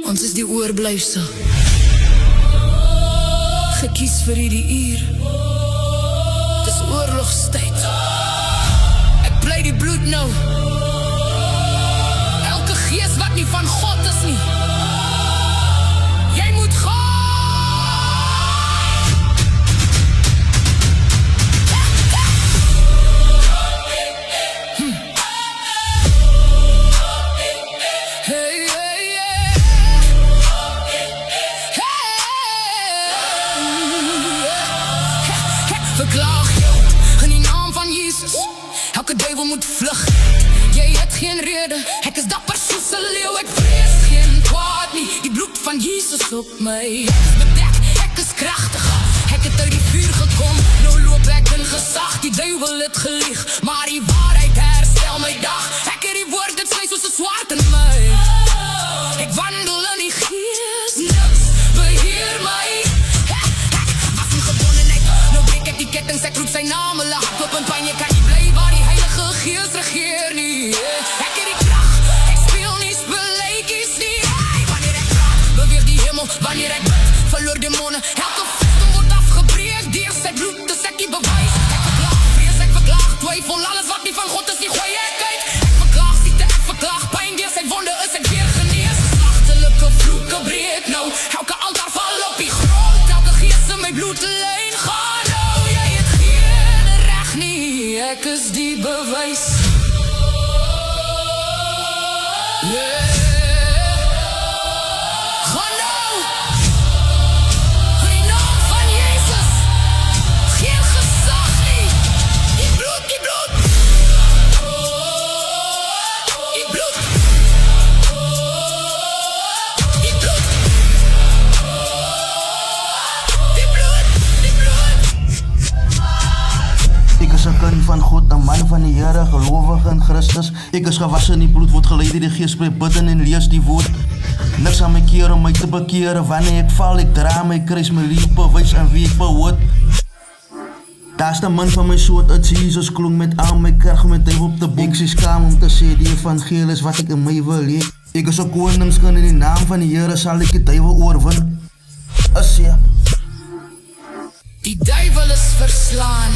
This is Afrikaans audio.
Ons is die oorblyfsel, gekies vir hierdie uur. Dis oorlogstyd. Ek bly die bloed nou. Elke gees wat nie van God is nie, jy moet gaan. Verklaag jou in die naam van Jesus. Elke duivel moet vlug. Jy het geen rede. Ek is dapper soos 'n leeu. Ek vrees geen kwaad nie. Die bloed van Jesus op my. Ek is bedek, ek is kragtig. Ek het uit die vuur gekom. Nou loop ek in gesag. Die duivel het gelieg, maar die waarheid herstel my dag. Ek het die woord, dit sny soos 'n swaard in my. Ek wandel in die gees. Niks beheer my. Die kettings, ek roep sy naam, hulle hart op en pijn, jy kan nie bly waar die Heilige Gees regeer nie. Ek het die kracht, ek speel nie spelletjies nie. Wanneer ek praat, beweeg die hemel, wanneer ek bid, verloor demone. Elke vesting word afgebreek, deur sy bloed, dis ek die bewys. Ek verklaag vrees, ek verklaag twyfel, alles wat nie van God is nie, gooi ek uit. Ek verklaag siekte, ek verklaag pijn, deur sy wonde is ek weer genees. Slagtelike vloeke breek nou, elke altaar val op die grond, elke gees in my bloedlyn gaan. Ek is die bewys. Gaan nou! In die naam van Jezus. Geen gesag nie. Die bloed, die bloed. Die bloed. Die bloed. Die bloed, die bloed. Ek is 'n kind van God, 'n man van die Here, gelowig in Christus. Ek is gewasse in die bloed, word geleid deur die Gees, spreek bidden en lees die woord. Niks aan my keer om my te bekeer. Wanneer ek val, ek dra my kruis, my lief bewys aan wie ek behoort. Daar's 'n man van my soort, uit Jesus klonk met al my krag met hy op te boek. Ek is skaam om te sê die evangelie is wat ek in my wil hê. Ek is 'n koningskind in die naam van die Here sal ek die duiwel oorwin. As ja. Die duiwel is verslaan.